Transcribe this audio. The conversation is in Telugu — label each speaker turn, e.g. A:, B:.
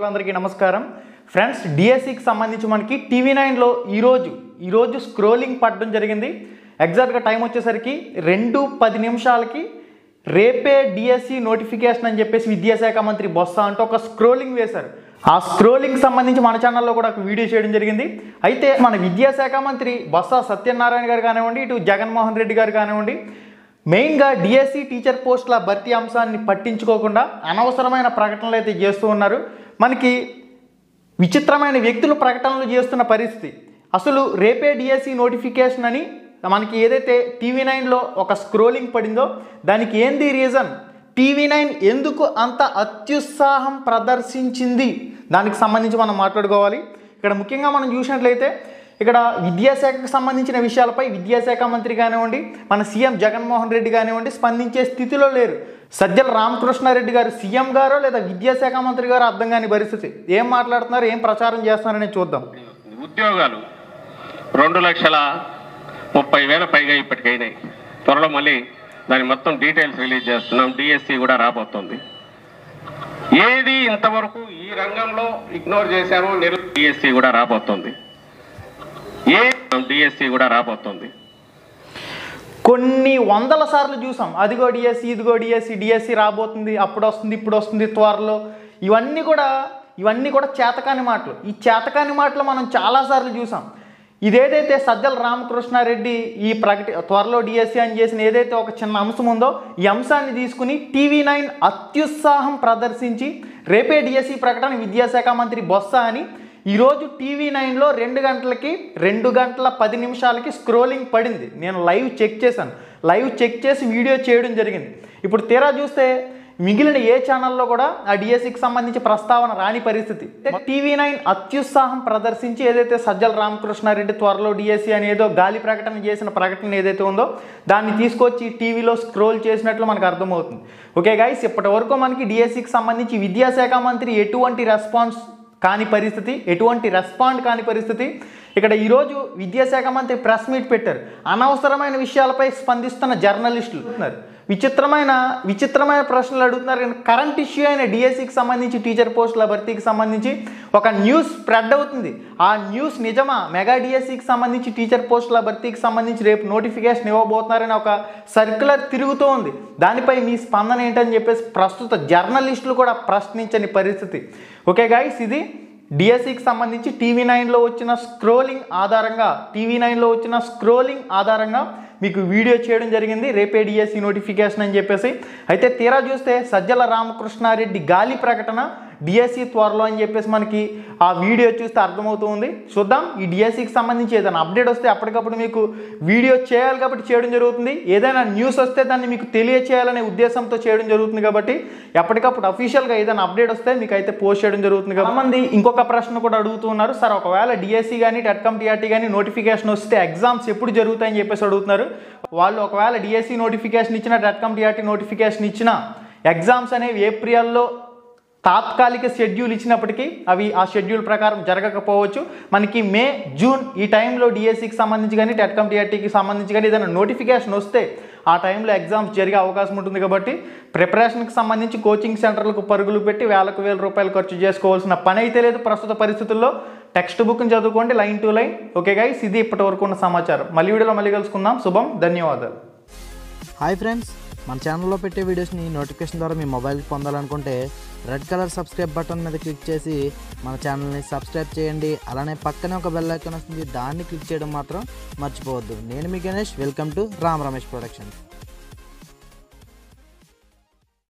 A: అందరికీ నమస్కారం ఫ్రెండ్స్. డిఎస్సికి సంబంధించి మనకి టీవీ9 లో ఈరోజు స్క్రోలింగ్ పడడం జరిగింది. ఎగ్జాక్ట్గా టైం వచ్చేసరికి 2:10 రేపే డిఎస్సి నోటిఫికేషన్ అని చెప్పేసి విద్యాశాఖ మంత్రి బొత్స అంటూ ఒక స్క్రోలింగ్ వేశారు. ఆ స్క్రోలింగ్ సంబంధించి మన ఛానల్లో కూడా ఒక వీడియో చేయడం జరిగింది. అయితే మన విద్యాశాఖ మంత్రి బొత్స సత్యనారాయణ గారు కానివ్వండి, ఇటు జగన్మోహన్ రెడ్డి గారు కానివ్వండి, మెయిన్గా డిఎస్సి టీచర్ పోస్టుల భర్తీ అంశాన్ని పట్టించుకోకుండా అనవసరమైన ప్రకటనలు అయితే చేస్తూ ఉన్నారు. మనకి విచిత్రమైన వ్యక్తులు ప్రకటనలు చేస్తున్న పరిస్థితి. అసలు రేపే డిఎస్సి నోటిఫికేషన్ అని మనకి ఏదైతే టీవీ9లో ఒక స్క్రోలింగ్ పడిందో దానికి ఏంది రీజన్, టీవీ9 ఎందుకు అంత అత్యుత్సాహం ప్రదర్శించింది, దానికి సంబంధించి మనం మాట్లాడుకోవాలి. ఇక్కడ ముఖ్యంగా మనం చూసినట్లయితే ఇక్కడ విద్యాశాఖకు సంబంధించిన విషయాలపై విద్యాశాఖ మంత్రి కానివ్వండి, మన సీఎం జగన్మోహన్ రెడ్డి కానివ్వండి స్పందించే స్థితిలో లేరు. సజ్జల రామకృష్ణారెడ్డి గారు సీఎం గారో లేదా విద్యాశాఖ మంత్రి గారో అర్థం కాని పరిస్థితి. ఏం మాట్లాడుతున్నారు, ఏం ప్రచారం చేస్తున్నారని చూద్దాం.
B: ఉద్యోగాలు 2,30,000 పైగా ఇప్పటికైనాయి. త్వరలో మళ్ళీ దాని మొత్తం డీటెయిల్స్ రిలీజ్ చేస్తున్నాం. డిఎస్సి కూడా రాబోతుంది. ఏది ఇంతవరకు ఈ రంగంలో ఇగ్నోర్ చేశామో డిఎస్సి కూడా రాబోతుంది. డిఎస్సి కూడా రాబోతుంది.
A: కొన్ని వందల సార్లు చూసాం, అదిగో డిఎస్సి, ఇదిగో డిఎస్సి రాబోతుంది, అప్పుడు వస్తుంది, ఇప్పుడు వస్తుంది, త్వరలో. ఇవన్నీ కూడా చేతకాని మాటలు. ఈ చేతకాని మాటలు మనం చాలాసార్లు చూసాం. ఇదేదైతే సజ్జల రామకృష్ణారెడ్డి త్వరలో డిఎస్సి అని చేసిన ఏదైతే ఒక చిన్న అంశం ఉందో ఈ అంశాన్ని తీసుకుని టీవీ9 అత్యుత్సాహం ప్రదర్శించి రేపే డిఎస్సి ప్రకటన విద్యాశాఖ మంత్రి బొత్స అని ఈరోజు టీవీ9లో 2:10 స్క్రోలింగ్ పడింది. నేను లైవ్ చెక్ చేశాను. లైవ్ చెక్ చేసి వీడియో చేయడం జరిగింది. ఇప్పుడు తీరా చూస్తే మిగిలిన ఏ ఛానల్లో కూడా ఆ డిఎస్సికి సంబంధించి ప్రస్తావన రాని పరిస్థితి. టీవీ9 అత్యుత్సాహం ప్రదర్శించి ఏదైతే సజ్జల రామకృష్ణారెడ్డి త్వరలో డిఎస్సి అని ఏదో గాలి ప్రకటన చేసిన ప్రకటన ఏదైతే ఉందో దాన్ని తీసుకొచ్చి టీవీలో స్క్రోల్ చేసినట్లు మనకు అర్థమవుతుంది. ఓకే గైస్, ఇప్పటి వరకు మనకి డిఎస్సికి సంబంధించి విద్యాశాఖ మంత్రి ఎటువంటి రెస్పాండ్ కాని పరిస్థితి. ఇక్కడ ఈరోజు విద్యాశాఖ మంత్రి ప్రెస్ మీట్ పెట్టారు. అనవసరమైన విషయాలపై స్పందిస్తున్న జర్నలిస్టులు విచిత్రమైన ప్రశ్నలు అడుగుతున్నారు. కరెంట్ ఇష్యూ అయిన డిఎస్సికి సంబంధించి టీచర్ పోస్టుల భర్తీకి సంబంధించి ఒక న్యూస్ స్ప్రెడ్ అవుతుంది. ఆ న్యూస్ నిజమా? మెగా డిఎస్సికి సంబంధించి టీచర్ పోస్టుల భర్తీకి సంబంధించి రేపు నోటిఫికేషన్ ఇవ్వబోతున్నారని ఒక సర్క్యులర్ తిరుగుతూ ఉంది. దానిపై మీ స్పందన ఏంటని చెప్పేసి ప్రస్తుత జర్నలిస్టులు కూడా ప్రశ్నించని పరిస్థితి. ఓకే గైస్, ఇది డిఎస్సికి సంబంధించి టీవీ9లో వచ్చిన స్క్రోలింగ్ ఆధారంగా మీకు వీడియో చేయడం జరిగింది. రేపే డిఎస్సి నోటిఫికేషన్ అని చెప్పేసి. అయితే తీరా చూస్తే సజ్జల రామకృష్ణారెడ్డి గాలి ప్రకటన డిఎస్సి త్వరలో అని చెప్పేసి మనకి ఆ వీడియో చూస్తే అర్థమవుతూ ఉంది. చూద్దాం, ఈ డిఎస్సికి సంబంధించి ఏదైనా అప్డేట్ వస్తే అప్పటికప్పుడు మీకు వీడియో చేయాలి కాబట్టి చేయడం జరుగుతుంది. ఏదైనా న్యూస్ వస్తే దాన్ని మీకు తెలియచేయాలనే ఉద్దేశంతో చేయడం జరుగుతుంది కాబట్టి ఎప్పటికప్పుడు అఫీషియల్గా ఏదైనా అప్డేట్ వస్తే మీకు అయితే పోస్ట్ చేయడం జరుగుతుంది. కొంతమంది ఇంకొక ప్రశ్న కూడా అడుగుతూ ఉన్నారు, సార్ ఒకవేళ డిఎస్సి కానీ టెట్కమ్ టీఆర్టీ కానీ నోటిఫికేషన్ వస్తే ఎగ్జామ్స్ ఎప్పుడు జరుగుతాయని చెప్పేసి అడుగుతున్నారు. వాళ్ళు ఒకవేళ డిఎస్సి నోటిఫికేషన్ ఇచ్చినా టెట్కమ్ టీఆర్టీ నోటిఫికేషన్ ఇచ్చినా ఎగ్జామ్స్ అనేవి ఏప్రిల్లో తాత్కాలిక షెడ్యూల్ ఇచ్చినప్పటికీ అవి ఆ షెడ్యూల్ ప్రకారం జరగకపోవచ్చు. మనకి మే, జూన్ ఈ టైంలో డిఎస్సికి సంబంధించి కానీ టెట్కమ్ టీఆర్టీకి సంబంధించి కానీ ఏదైనా నోటిఫికేషన్ వస్తే ఆ టైంలో ఎగ్జామ్స్ జరిగే అవకాశం ఉంటుంది. కాబట్టి ప్రిపరేషన్కి సంబంధించి కోచింగ్ సెంటర్లకు పరుగులు పెట్టి వేలకు వేల రూపాయలు ఖర్చు చేసుకోవాల్సిన పని అయితే లేదు ప్రస్తుత పరిస్థితుల్లో. టెక్స్ట్ బుక్ని చదువుకోండి line to line. Okay guys, ఇది ఇప్పటి వరకు ఉన్న సమాచారం. వీడియోలో మళ్ళీ కలుసుకుందాం. శుభం, ధన్యవాదాలు.
C: హాయ్ ఫ్రెండ్స్, మన ఛానల్లో పెట్టే వీడియోస్ని నోటిఫికేషన్ ద్వారా మీ మొబైల్కి పొందాలనుకుంటే రెడ్ కలర్ సబ్స్క్రైబ్ బటన్ మీద క్లిక్ చేసి మన ఛానల్ని సబ్స్క్రైబ్ చేయండి. అలానే పక్కనే ఒక బెల్ ఐకాన్ వస్తుంది, దాన్ని క్లిక్ చేయడం మాత్రం మర్చిపోవద్దు. నేను మీ Ganesh, welcome to Ram Ramesh productions.